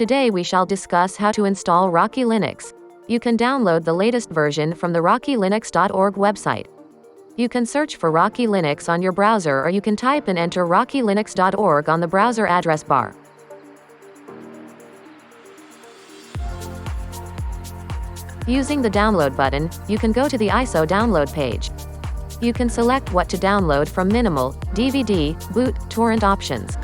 Today we shall discuss how to install Rocky Linux. You can download the latest version from the rockylinux.org website. You can search for Rocky Linux on your browser, or you can type and enter rockylinux.org on the browser address bar. Using the download button, you can go to the ISO download page. You can select what to download from minimal, DVD, boot, torrent options.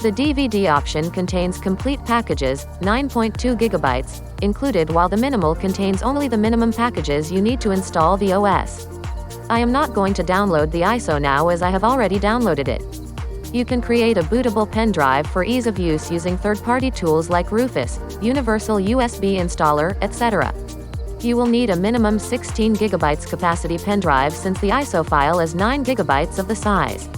The DVD option contains complete packages, 9.2 gigabytes, included, while the minimal contains only the minimum packages you need to install the OS. I am not going to download the ISO now as I have already downloaded it. You can create a bootable pen drive for ease of use using third-party tools like Rufus, Universal USB Installer, etc. You will need a minimum 16 GB capacity pen drive since the ISO file is 9 GB of the size.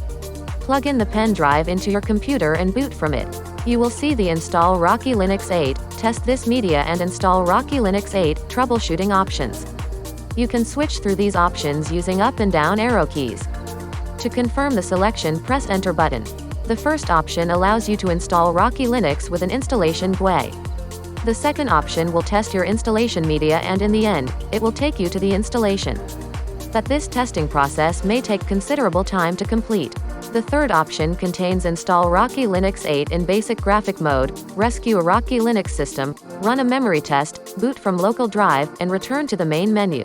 Plug in the pen drive into your computer and boot from it. You will see the Install Rocky Linux 8, Test this media and Install Rocky Linux 8 troubleshooting options. You can switch through these options using up and down arrow keys. To confirm the selection, press Enter button. The first option allows you to install Rocky Linux with an installation GUI. The second option will test your installation media, and in the end, it will take you to the installation. But this testing process may take considerable time to complete. The third option contains Install Rocky Linux 8 in basic graphic mode, rescue a Rocky Linux system, run a memory test, boot from local drive, and return to the main menu.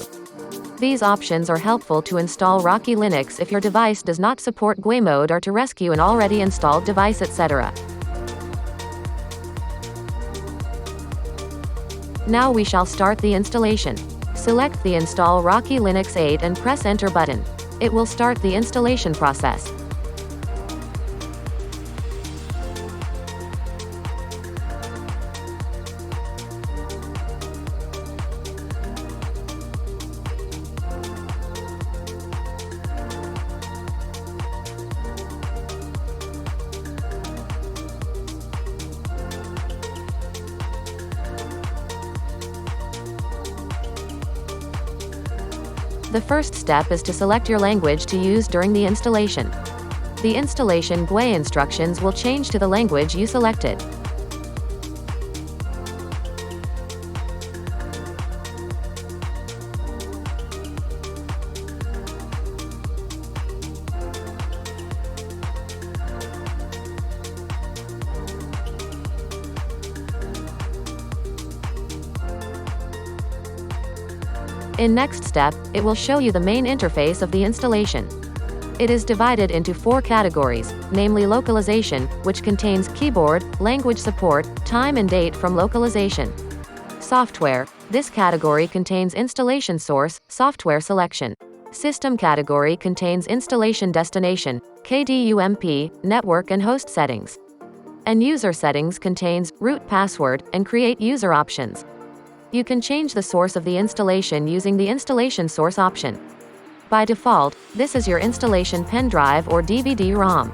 These options are helpful to install Rocky Linux if your device does not support GUI mode, or to rescue an already installed device, etc. Now we shall start the installation. Select the Install Rocky Linux 8 and press Enter button. It will start the installation process. The first step is to select your language to use during the installation. The installation GUI instructions will change to the language you selected. In next step, it will show you the main interface of the installation. It is divided into 4 categories, namely localization, which contains keyboard, language support, time and date from localization. Software, this category contains installation source, software selection. System category contains installation destination, KDUMP, network and host settings. And user settings contains root password, and create user options. You can change the source of the installation using the installation source option. By default, this is your installation pen drive or DVD-ROM.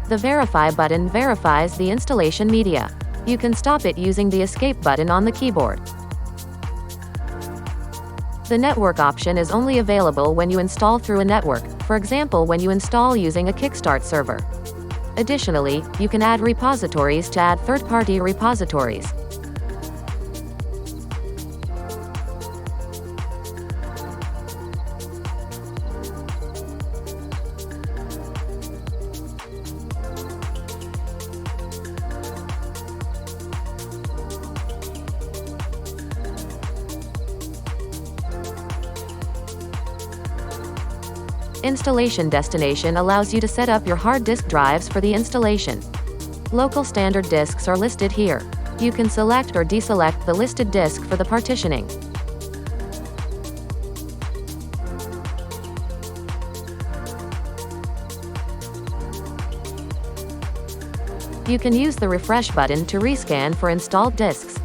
The Verify button verifies the installation media. You can stop it using the Escape button on the keyboard. The network option is only available when you install through a network, for example when you install using a Kickstart server. Additionally, you can add repositories to add third-party repositories. Installation destination allows you to set up your hard disk drives for the installation. Local standard disks are listed here. You can select or deselect the listed disk for the partitioning. You can use the refresh button to rescan for installed disks.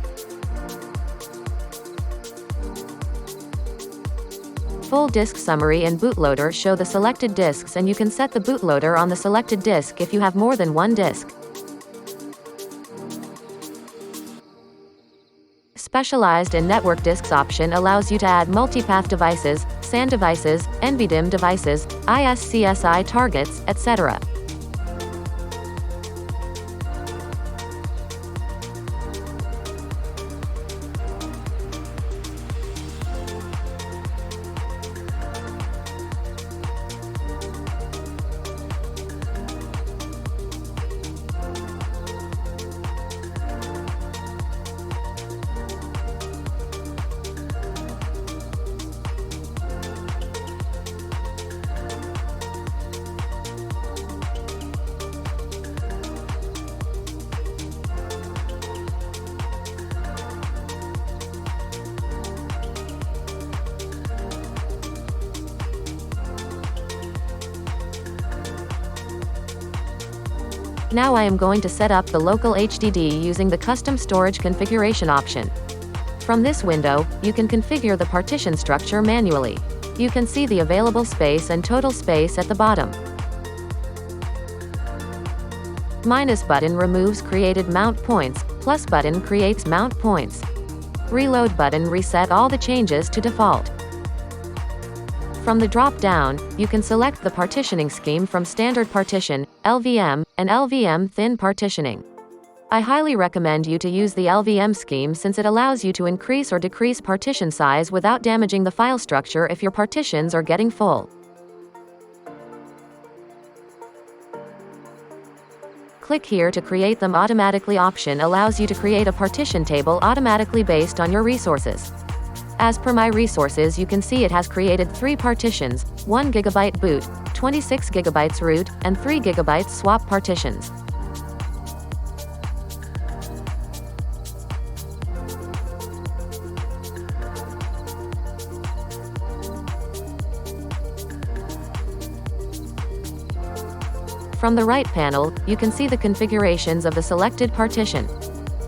Full disk summary and bootloader show the selected disks, and you can set the bootloader on the selected disk if you have more than one disk. Specialized and network disks option allows you to add multipath devices, SAN devices, NVDIMM devices, ISCSI targets, etc. . Now I am going to set up the local HDD using the custom storage configuration option. From this window, you can configure the partition structure manually. You can see the available space and total space at the bottom. Minus button removes created mount points, plus button creates mount points. Reload button reset all the changes to default. From the drop-down, you can select the partitioning scheme from Standard Partition, LVM, and LVM Thin Partitioning. I highly recommend you to use the LVM scheme since it allows you to increase or decrease partition size without damaging the file structure if your partitions are getting full. Click here to create them automatically option allows you to create a partition table automatically based on your resources. As per my resources, you can see it has created 3 partitions, 1 GB boot, 26 GB root, and 3 GB swap partitions. From the right panel, you can see the configurations of the selected partition.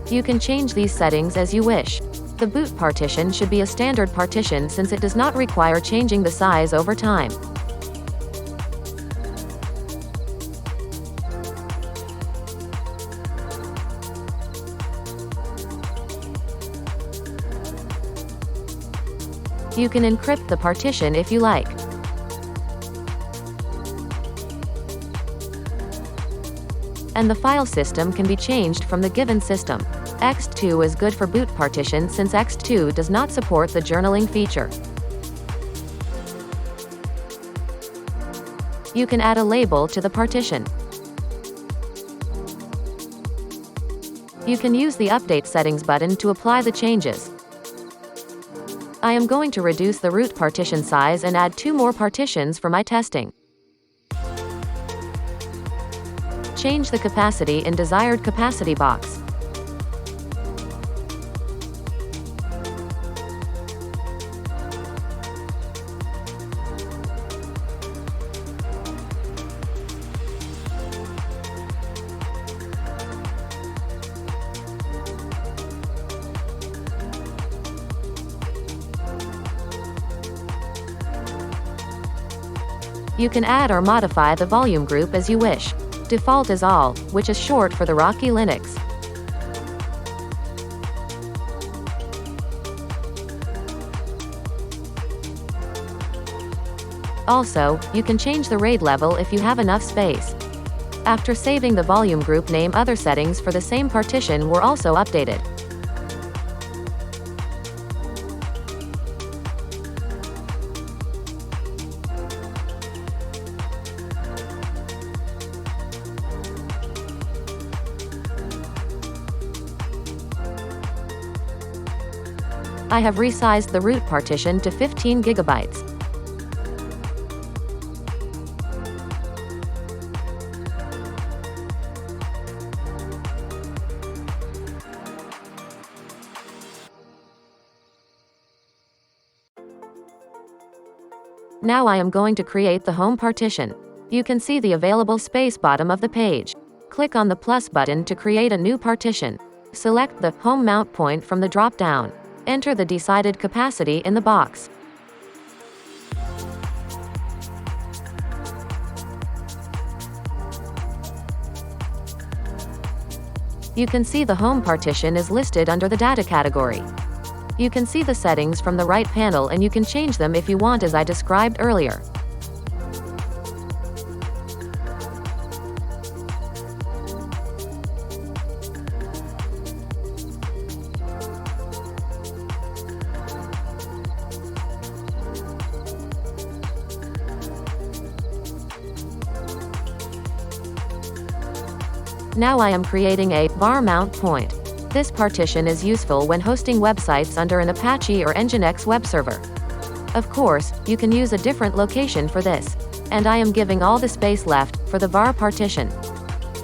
You can change these settings as you wish. The boot partition should be a standard partition since it does not require changing the size over time. You can encrypt the partition if you like. And the file system can be changed from the given system. X2 is good for boot partition since X2 does not support the journaling feature. You can add a label to the partition. You can use the Update Settings button to apply the changes. I am going to reduce the root partition size and add 2 more partitions for my testing. Change the capacity in desired capacity box. You can add or modify the volume group as you wish. Default is all, which is short for the Rocky Linux. Also, you can change the RAID level if you have enough space. After saving the volume group name, other settings for the same partition were also updated. I have resized the root partition to 15 GB. Now I am going to create the home partition. You can see the available space bottom of the page. Click on the plus button to create a new partition. Select the home mount point from the drop-down. Enter the decided capacity in the box. You can see the home partition is listed under the data category. You can see the settings from the right panel and you can change them if you want as I described earlier. Now I am creating a var mount point. This partition is useful when hosting websites under an Apache or Nginx web server. Of course, you can use a different location for this. And I am giving all the space left for the var partition.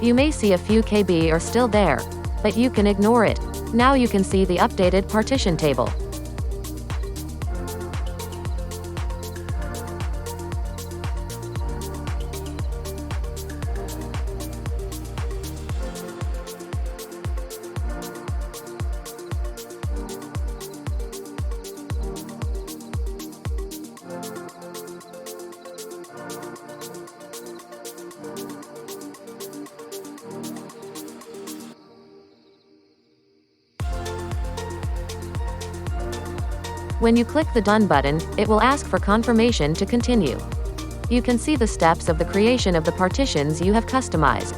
You may see a few KB are still there, but you can ignore it. Now you can see the updated partition table. When you click the Done button, it will ask for confirmation to continue. You can see the steps of the creation of the partitions you have customized.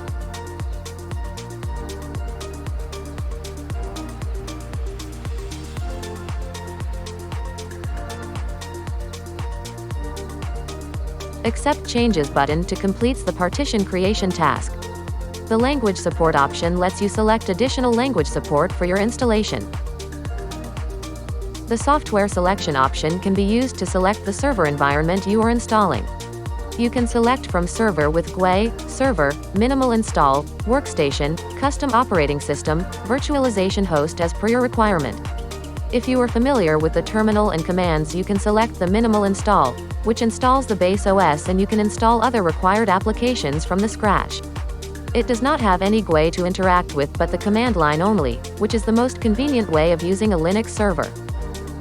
Accept Changes button to completes the partition creation task. The language support option lets you select additional language support for your installation. The software selection option can be used to select the server environment you are installing. You can select from server with GUI, server, minimal install, workstation, custom operating system, virtualization host as per your requirement. If you are familiar with the terminal and commands, you can select the minimal install, which installs the base OS, and you can install other required applications from the scratch. It does not have any GUI to interact with but the command line only, which is the most convenient way of using a Linux server.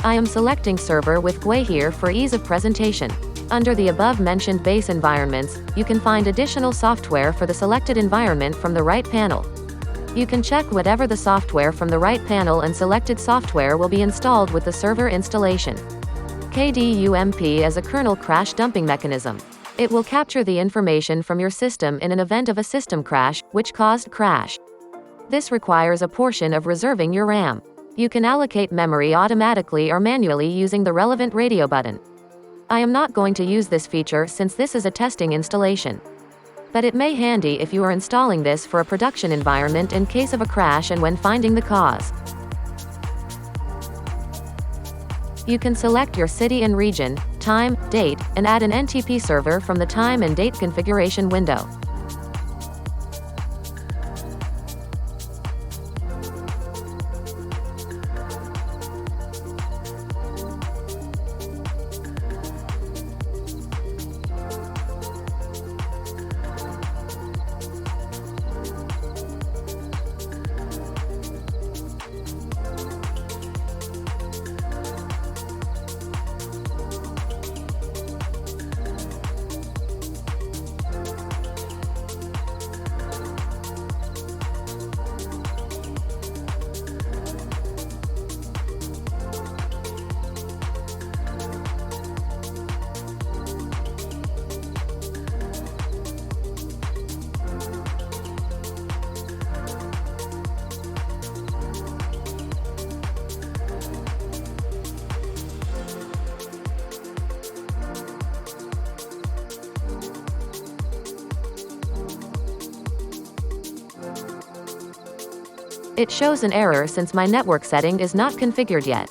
I am selecting server with GUI here for ease of presentation. Under the above-mentioned base environments, you can find additional software for the selected environment from the right panel. You can check whatever the software from the right panel, and selected software will be installed with the server installation. KDUMP is a kernel crash dumping mechanism. It will capture the information from your system in an event of a system crash, which caused crash. This requires a portion of reserving your RAM. You can allocate memory automatically or manually using the relevant radio button. I am not going to use this feature since this is a testing installation. But it may handy if you are installing this for a production environment in case of a crash and when finding the cause. You can select your city and region, time, date, and add an NTP server from the time and date configuration window. It shows an error since my network setting is not configured yet.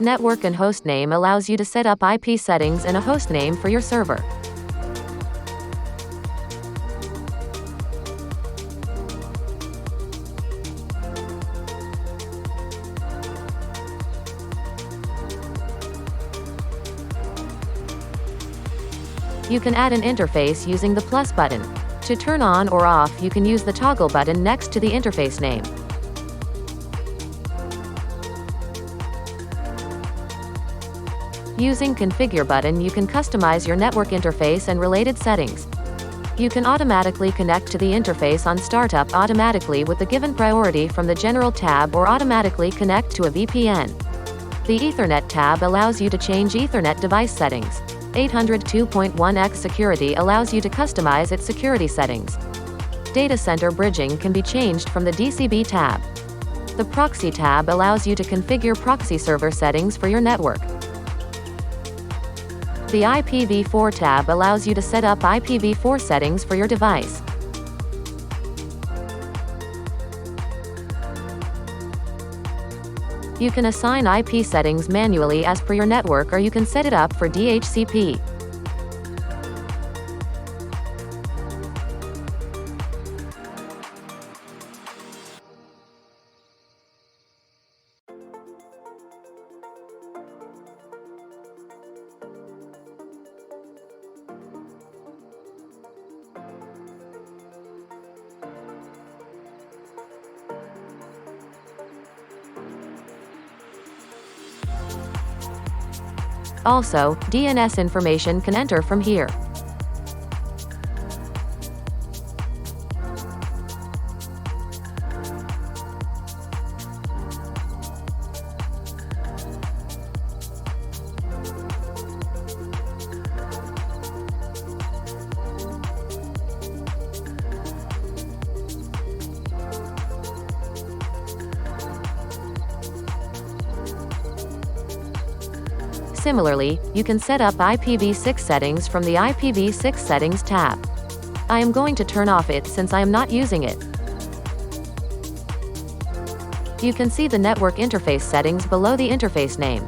Network and hostname allows you to set up IP settings and a hostname for your server. You can add an interface using the plus button. To turn on or off, you can use the toggle button next to the interface name. Using Configure button, you can customize your network interface and related settings. You can automatically connect to the interface on startup automatically with the given priority from the General tab, or automatically connect to a VPN. The Ethernet tab allows you to change Ethernet device settings. 802.1x Security allows you to customize its security settings. Data center bridging can be changed from the DCB tab. The Proxy tab allows you to configure proxy server settings for your network. The IPv4 tab allows you to set up IPv4 settings for your device. You can assign IP settings manually as per your network, or you can set it up for DHCP. Also, DNS information can enter from here. Similarly, you can set up IPv6 settings from the IPv6 Settings tab. I am going to turn off it since I am not using it. You can see the network interface settings below the interface name.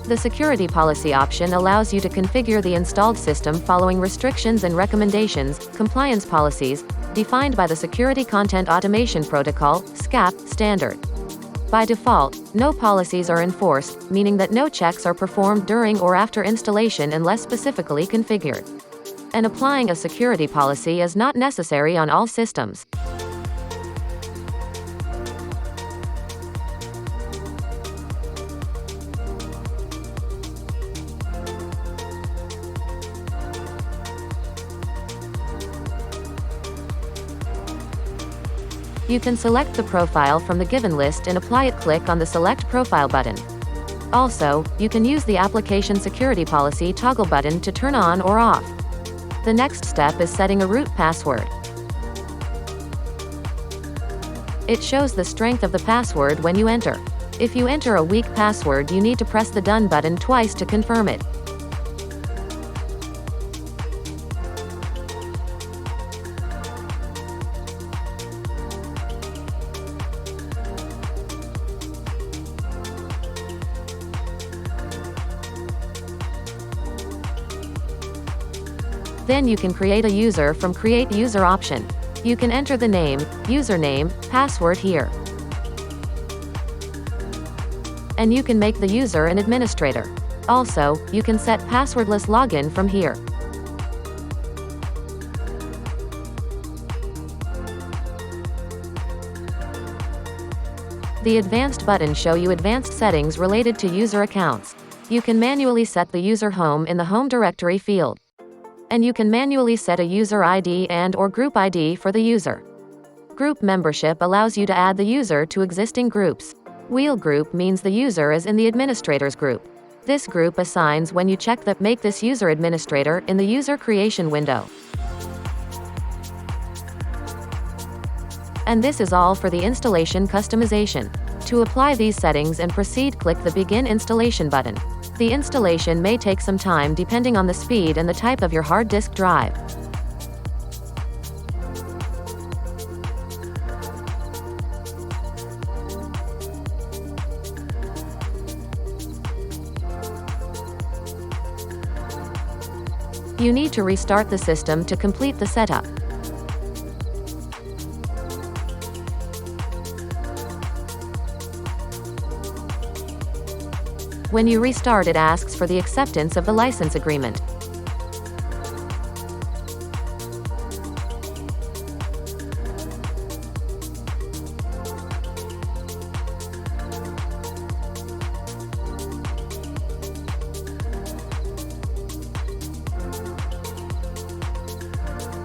The Security Policy option allows you to configure the installed system following restrictions and recommendations, compliance policies, defined by the Security Content Automation Protocol (SCAP) standard. By default, no policies are enforced, meaning that no checks are performed during or after installation unless specifically configured. And applying a security policy is not necessary on all systems. You can select the profile from the given list and apply it. Click on the Select Profile button. Also, you can use the Application Security Policy toggle button to turn on or off. The next step is setting a root password. It shows the strength of the password when you enter. If you enter a weak password, you need to press the Done button twice to confirm it. Then you can create a user from Create User option. You can enter the name, username, password here. And you can make the user an administrator. Also, you can set passwordless login from here. The Advanced button show you advanced settings related to user accounts. You can manually set the user home in the home directory field. And you can manually set a user ID and/or group ID for the user. Group membership allows you to add the user to existing groups. Wheel group means the user is in the administrator's group. This group assigns when you check the Make this user administrator in the user creation window. And this is all for the installation customization. To apply these settings and proceed, click the Begin Installation button. The installation may take some time depending on the speed and the type of your hard disk drive. You need to restart the system to complete the setup. When you restart, it asks for the acceptance of the license agreement.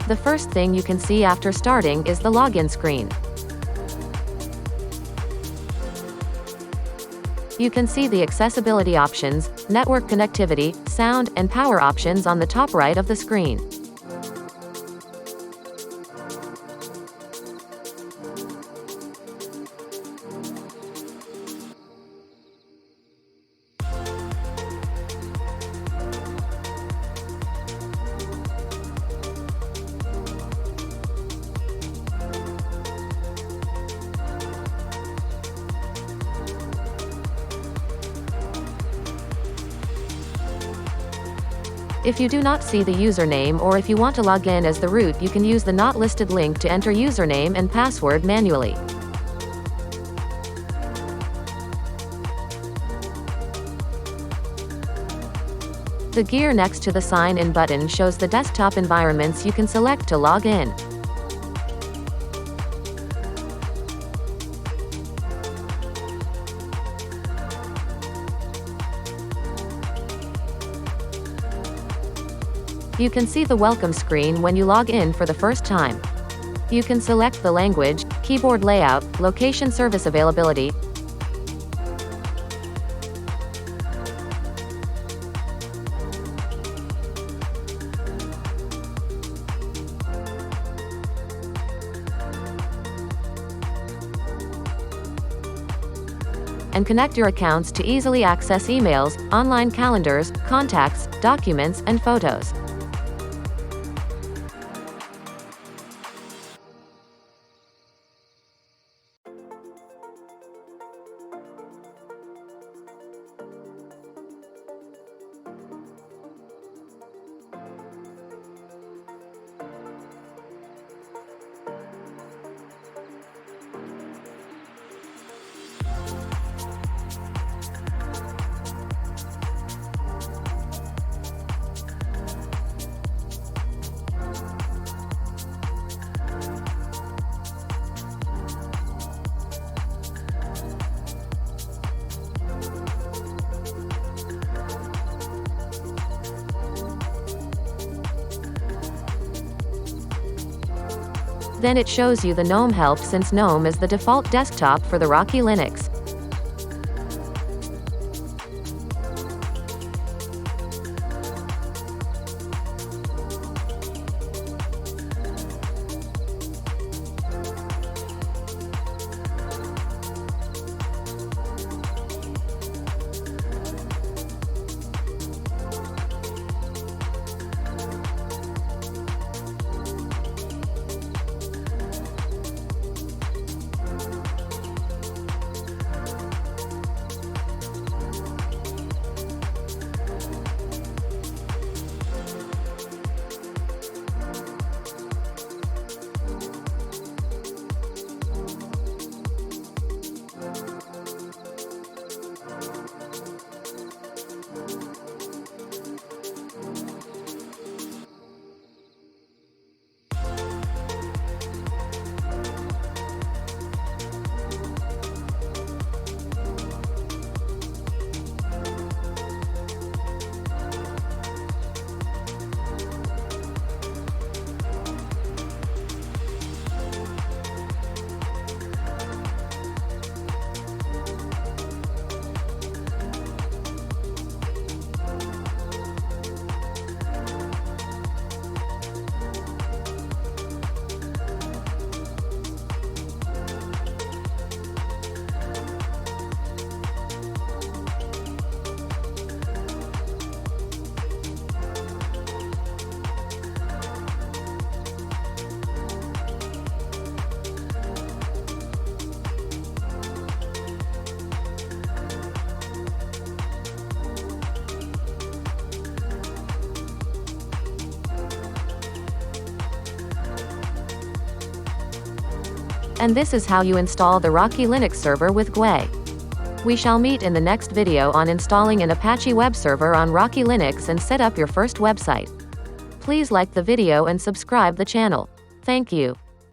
The first thing you can see after starting is the login screen. You can see the accessibility options, network connectivity, sound, and power options on the top right of the screen. If you do not see the username, or if you want to log in as the root, you can use the not listed link to enter username and password manually. The gear next to the Sign In button shows the desktop environments you can select to log in. You can see the welcome screen when you log in for the first time. You can select the language, keyboard layout, location service availability, and connect your accounts to easily access emails, online calendars, contacts, documents, and photos. Then it shows you the GNOME help, since GNOME is the default desktop for the Rocky Linux. And this is how you install the Rocky Linux server with GUI. We shall meet in the next video on installing an Apache web server on Rocky Linux and set up your first website. Please like the video and subscribe the channel. Thank you.